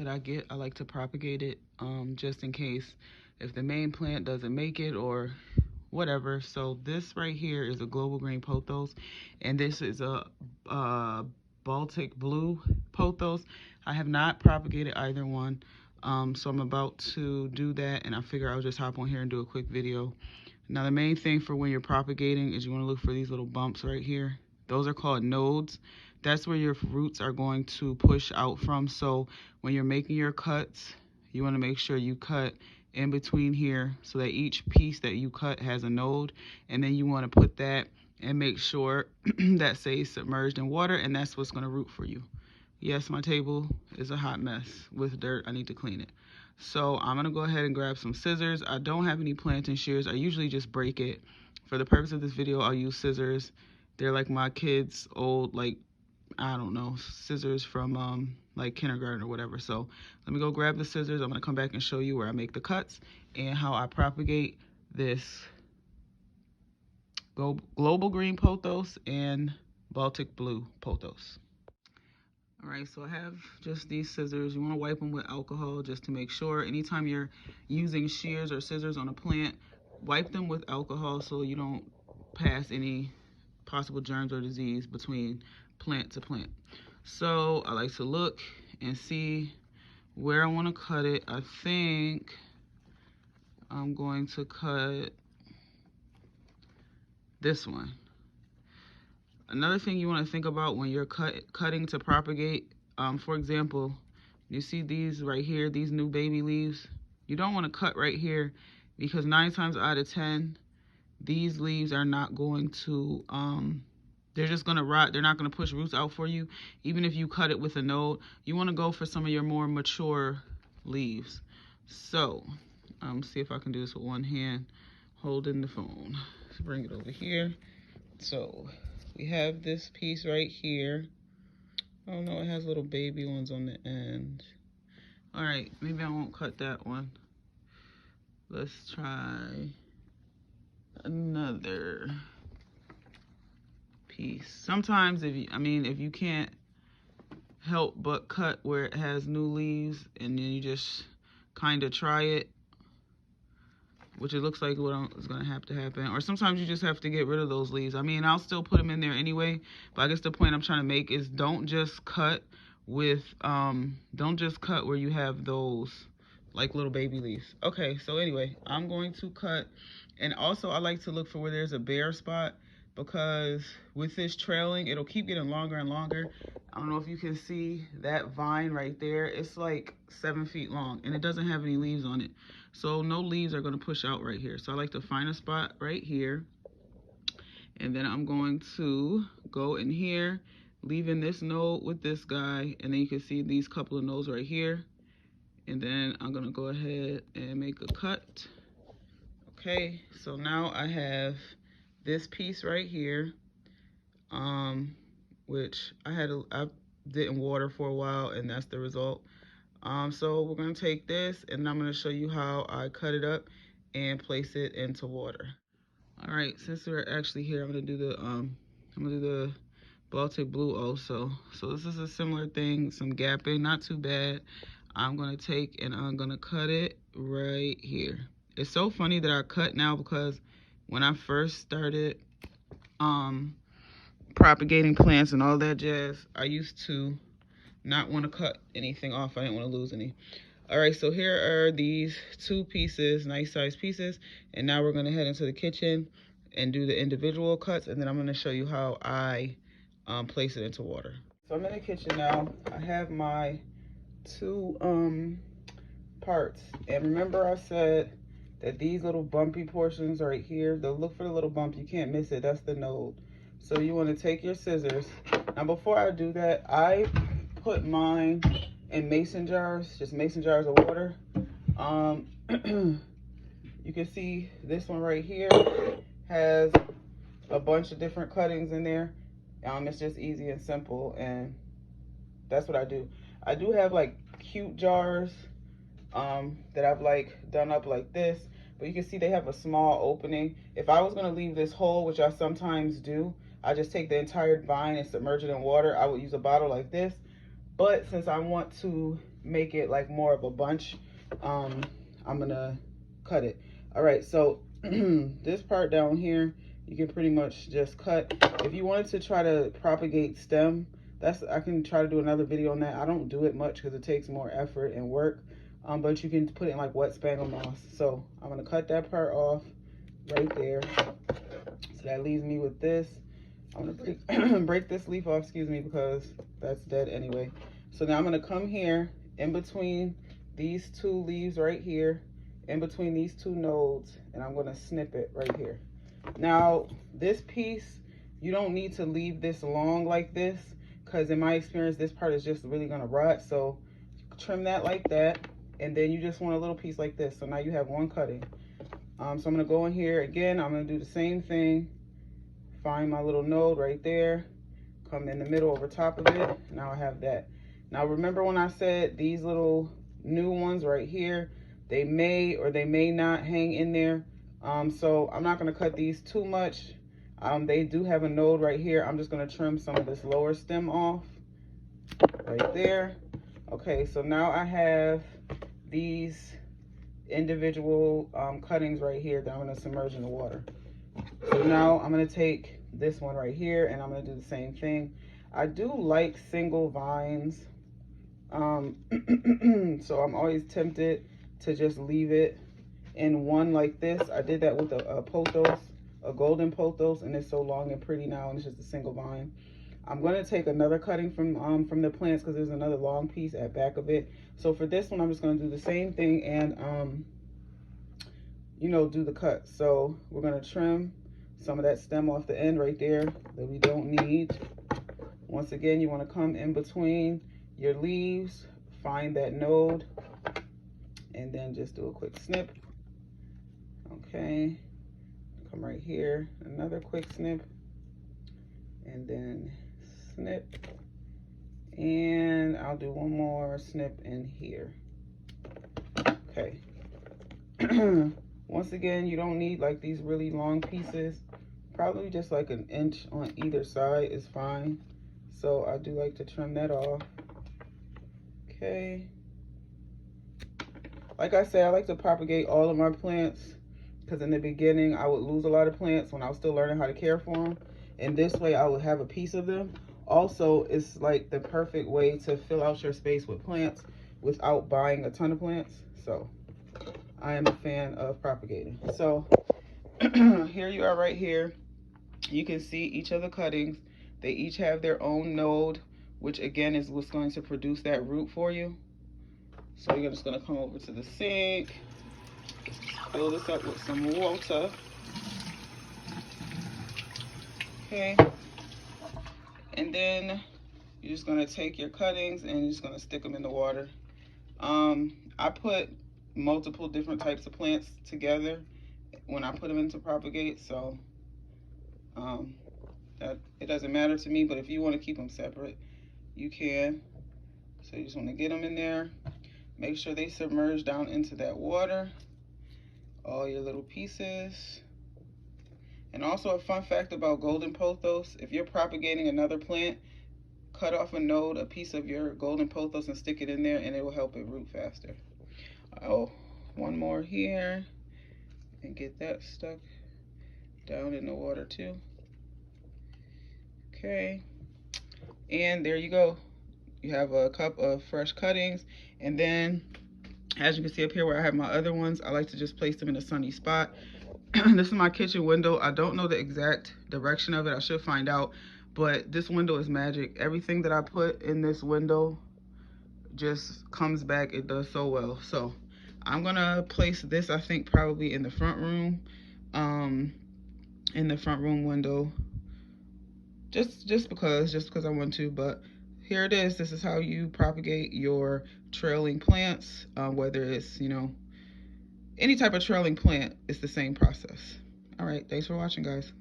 that I get, I like to propagate it, just in case if the main plant doesn't make it or whatever. So this right here is a global green pothos, and this is a Baltic blue pothos. I have not propagated either one, so I'm about to do that, and I figure I'll just hop on here and do a quick video. Now the main thing for when you're propagating is you want to look for these little bumps right here. Those are called nodes. That's where your roots are going to push out from. So when you're making your cuts, you want to make sure you cut in between here so that each piece that you cut has a node, and then you want to put that and make sure that stays submerged in water, and that's what's going to root for you. Yes, my table is a hot mess with dirt. I need to clean it. So I'm gonna go ahead and grab some scissors. I don't have any planting shears. I usually just break it. For the purpose of this video, I'll use scissors. They're like my kids' old, like, I don't know, scissors from like kindergarten or whatever. So let me go grab the scissors. I'm gonna come back and show you where I make the cuts and how I propagate this global green pothos and Baltic blue pothos. All right, so I have just these scissors. You want to wipe them with alcohol just to make sure. Anytime you're using shears or scissors on a plant, wipe them with alcohol so you don't pass any possible germs or disease between plant to plant. So I like to look and see where I want to cut it. I think I'm going to cut this one. Another thing you want to think about when you're cutting to propagate, for example, you see these right here, these new baby leaves. You don't want to cut right here because 9 times out of 10, these leaves are not going to, they're just going to rot. They're not going to push roots out for you. Even if you cut it with a node, you want to go for some of your more mature leaves. So, see if I can do this with one hand, holding the phone. Let's bring it over here. So we have this piece right here. Oh no, it has little baby ones on the end. All right, maybe I won't cut that one. Let's try another piece. Sometimes if you can't help but cut where it has new leaves and then you just kind of try it, which it looks like what is going to happen. Or sometimes you just have to get rid of those leaves. I mean, I'll still put them in there anyway, but I guess the point I'm trying to make is don't just cut with, don't just cut where you have those like little baby leaves. Okay, so anyway, I'm going to cut. And also I like to look for where there's a bare spot, because with this trailing, it'll keep getting longer and longer. I don't know if you can see that vine right there. It's like 7 feet long and it doesn't have any leaves on it. So no leaves are going to push out right here. So I like to find a spot right here. And then I'm going to go in here, leaving this node with this guy. And then you can see these couple of nodes right here. And then I'm going to go ahead and make a cut. Okay, so now I have this piece right here, which I didn't water for a while, and that's the result. So we're going to take this, and I'm going to show you how I cut it up and place it into water. All right, since we're actually here, I'm going to do the Baltic blue also. So this is a similar thing, some gapping, not too bad. I'm going to take and I'm going to cut it right here. It's so funny that I cut now, because when I first started propagating plants and all that jazz, I used to not want to cut anything off. I didn't want to lose any. All right, so here are these 2 pieces, nice size pieces, and now we're going to head into the kitchen and do the individual cuts, and then I'm going to show you how I place it into water. So I'm in the kitchen now. I have my 2 parts, and remember I said that these little bumpy portions right here, look for the little bump. You can't miss it. That's the node. So you want to take your scissors. Now before I do that, I put mine in mason jars, just mason jars of water. You can see this one right here has a bunch of different cuttings in there. It's just easy and simple, and that's what I do. I do have like cute jars that I've like done up like this, but you can see they have a small opening. If I was going to leave this whole, which I sometimes do, I just take the entire vine and submerge it in water. I would use a bottle like this, but since I want to make it like more of a bunch, I'm gonna cut it. All right, so this part down here, you can pretty much just cut. If you wanted to try to propagate stem, I can try to do another video on that. I don't do it much because it takes more effort and work, but you can put it in like wet sphagnum moss. So I'm gonna cut that part off right there. So that leaves me with this. I'm gonna break, break this leaf off, excuse me, because that's dead anyway. So now I'm gonna come here in between these two leaves right here, in between these two nodes, and I'm gonna snip it right here. Now, this piece, you don't need to leave this long like this, because in my experience, this part is just really gonna rot. So trim that like that, and then you just want a little piece like this. So now you have one cutting. So I'm gonna go in here again, I'm gonna do the same thing. Find my little node right there, come in the middle over top of it. Now I have that. Now remember when I said these little new ones right here, they may or they may not hang in there. So I'm not gonna cut these too much. They do have a node right here. I'm just gonna trim some of this lower stem off right there. Okay, so now I have these individual cuttings right here that I'm gonna submerge in the water. So now I'm gonna take this one right here and I'm gonna do the same thing. I do like single vines, so I'm always tempted to just leave it in one like this. I did that with a pothos, a golden pothos, and it's so long and pretty now, and it's just a single vine. I'm gonna take another cutting from the plants because there's another long piece at back of it. So for this one, I'm just gonna do the same thing and you know, do the cut. So we're gonna trim some of that stem off the end right there that we don't need. Once again, you want to come in between your leaves, find that node, and then just do a quick snip. Okay, come right here, another quick snip, and then snip, and I'll do one more snip in here. Okay. Once again, you don't need like these really long pieces. Probably just like an inch on either side is fine. So I do like to trim that off. Okay. Like I said, I like to propagate all of my plants because in the beginning I would lose a lot of plants when I was still learning how to care for them. And this way I would have a piece of them. Also, it's like the perfect way to fill out your space with plants without buying a ton of plants. So I am a fan of propagating. So here you are right here. You can see each of the cuttings. They each have their own node, which again is what's going to produce that root for you. So you're just gonna come over to the sink, fill this up with some water. Okay. And then you're just gonna take your cuttings and you're just gonna stick them in the water. I put multiple different types of plants together when I put them into Propagate, so that it doesn't matter to me, but if you want to keep them separate, you can. So you just want to get them in there, make sure they submerge down into that water, all your little pieces. And also a fun fact about golden pothos, if you're propagating another plant, cut off a node, a piece of your golden pothos, and stick it in there, and it will help it root faster. Oh, one more here, and get that stuck down in the water too. Okay, and there you go. You have a cup of fresh cuttings, and then as you can see up here where I have my other ones, I like to just place them in a sunny spot. This is my kitchen window. I don't know the exact direction of it. I should find out, but this window is magic. Everything that I put in this window just comes back. It does so well. So I'm gonna place this, I think, probably in the front room, in the front room window, just because I want to. But here it is. This is how you propagate your trailing plants, whether it's, you know, any type of trailing plant. It's the same process. All right, thanks for watching, guys.